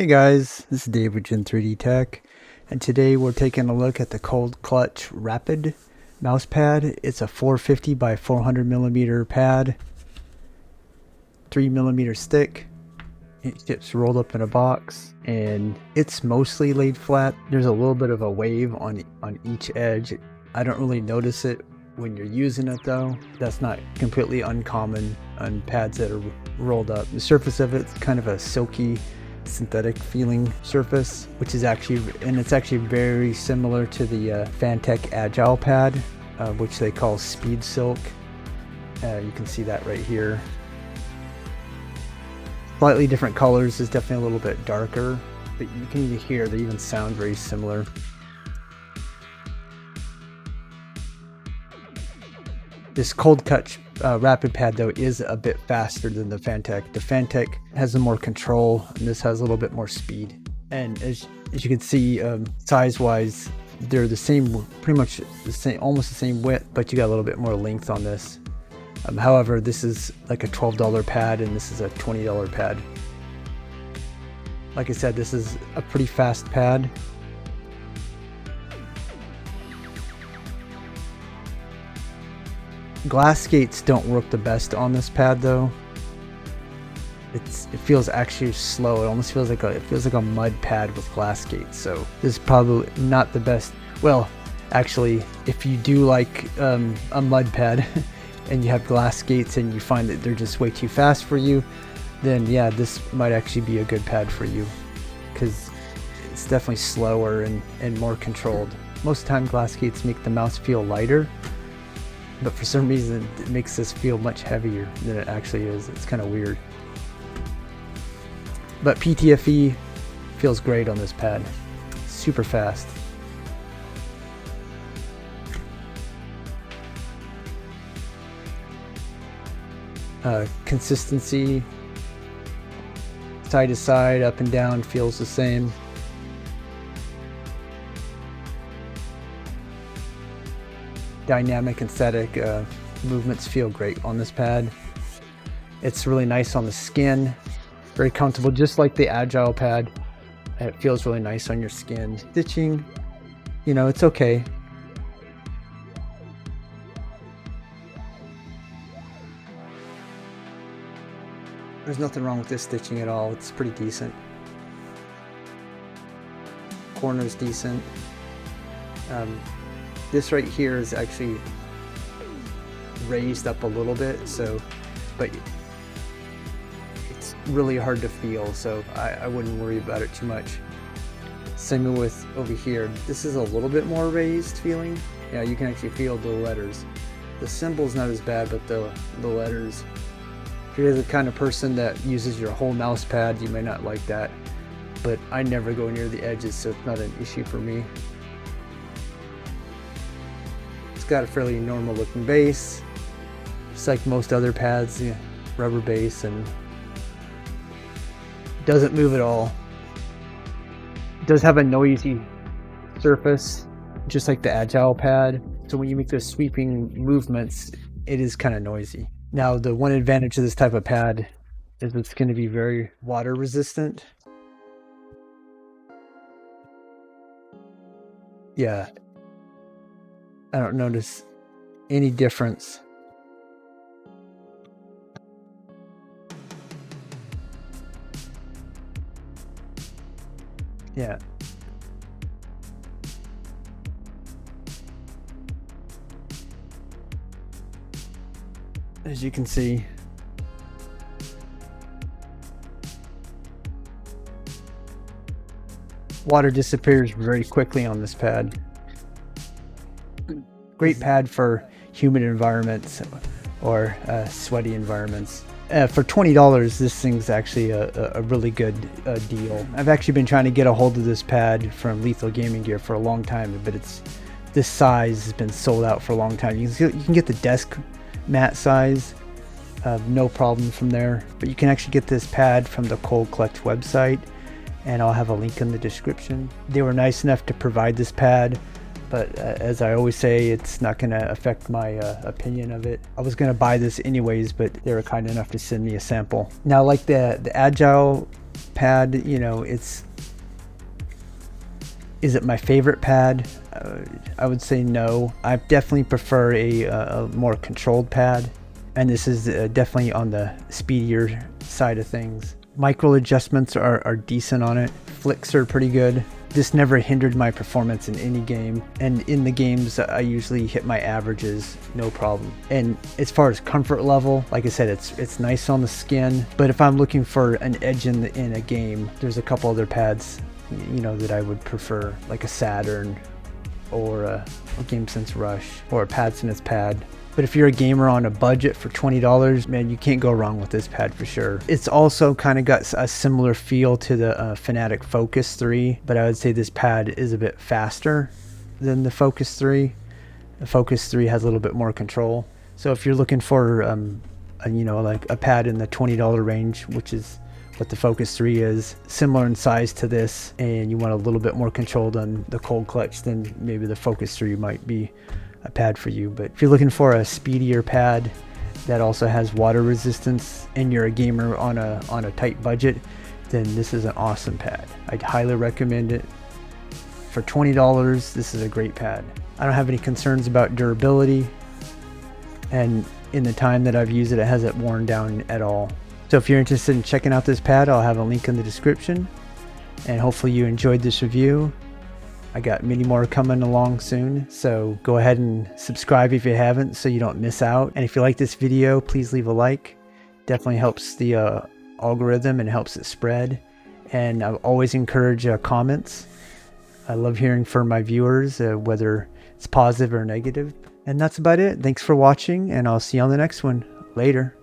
Hey guys, this is Dave with Gen 3D Tech, and today we're taking a look at the Coldclutch Rapid mouse pad. It's a 450 by 400 millimeter pad, 3 millimeter thick. It gets rolled up in a box, and it's mostly laid flat. There's a little bit of a wave on each edge. I don't really notice it when you're using it though. That's not completely uncommon on pads that are rolled up. The surface of it's kind of a silky, synthetic feeling surface, which is actually very similar to the Fantech Agile pad, which they call Speed Silk. You can see that right here. Slightly different colors. Is definitely a little bit darker, but you can even hear they even sound very similar. This Coldclutch Rapid pad though is a bit faster than the Fantech. The Fantech has more control, and this has a little bit more speed. And as you can see, size wise, they're the same, pretty much the same, almost the same width, but you got a little bit more length on this. However, this is like a $12 pad, and this is a $20 pad. Like I said, this is a pretty fast pad. Glass gates don't work the best on this pad though. It feels actually slow. It almost feels like a mud pad with glass gates. So this is probably not the best. Well, actually, if you do like a mud pad and you have glass gates and you find that they're just way too fast for you, then yeah, this might actually be a good pad for you, because it's definitely slower and more controlled. Most of the time glass gates make the mouse feel lighter, but for some reason it makes this feel much heavier than it actually is. It's kind of weird. But PTFE feels great on this pad. Super fast. Consistency, side to side, up and down, feels the same. Dynamic and static movements feel great on this pad. It's really nice on the skin, very comfortable, just like the Agile pad. It feels really nice on your skin. Stitching, you know, it's okay. There's nothing wrong with this stitching at all. It's pretty decent. Corner's decent. This right here is actually raised up a little bit, but it's really hard to feel, so I wouldn't worry about it too much. Same with over here. This is a little bit more raised feeling. Yeah, you can actually feel the letters. The symbol's not as bad, but the letters. If you're the kind of person that uses your whole mouse pad, you may not like that, but I never go near the edges, so it's not an issue for me. It's got a fairly normal looking base, just like most other pads, yeah, rubber base, and doesn't move at all. It does have a noisy surface, just like the Agile pad, so when you make those sweeping movements, it is kind of noisy. Now, the one advantage of this type of pad is it's going to be very water resistant. Yeah, I don't notice any difference. Yeah. As you can see, water disappears very quickly on this pad. Great pad for humid environments or sweaty environments. For $20, this thing's actually a really good deal. I've actually been trying to get a hold of this pad from Lethal Gaming Gear for a long time, but this size has been sold out for a long time. You can get the desk mat size, no problem from there, but you can actually get this pad from the Coldclutch website, and I'll have a link in the description. They were nice enough to provide this pad, but as I always say, it's not going to affect my opinion of it. I was going to buy this anyways, but they were kind enough to send me a sample. Now, like the Agile pad, you know, is it my favorite pad? I would say no. I definitely prefer a more controlled pad, and this is definitely on the speedier side of things. Micro adjustments are decent on it. Flicks are pretty good. This never hindered my performance in any game, and in the games I usually hit my averages no problem. And as far as comfort level, like I said, it's nice on the skin, but if I'm looking for an edge in a game, there's a couple other pads, you know, that I would prefer, like a Saturn or a GameSense Rush or a PadSense pad. But if you're a gamer on a budget for $20, man, you can't go wrong with this pad for sure. It's also kind of got a similar feel to the Fantech Focus 3, but I would say this pad is a bit faster than the Focus 3. The Focus 3 has a little bit more control. So if you're looking for, you know, like a pad in the $20 range, which is what the Focus 3 is, similar in size to this, and you want a little bit more control than the Coldclutch, then maybe the Focus 3 might be a pad for you. But if you're looking for a speedier pad that also has water resistance and you're a gamer on a tight budget, then this is an awesome pad. I'd highly recommend it. For $20, this is a great pad. I don't have any concerns about durability, and in the time that I've used it, it hasn't worn down at all. So if you're interested in checking out this pad, I'll have a link in the description, and hopefully you enjoyed this review. I got many more coming along soon, so go ahead and subscribe if you haven't so you don't miss out. And if you like this video, please leave a like. Definitely helps the algorithm and helps it spread. And I always encourage comments. I love hearing from my viewers, whether it's positive or negative. And that's about it. Thanks for watching, and I'll see you on the next one. Later.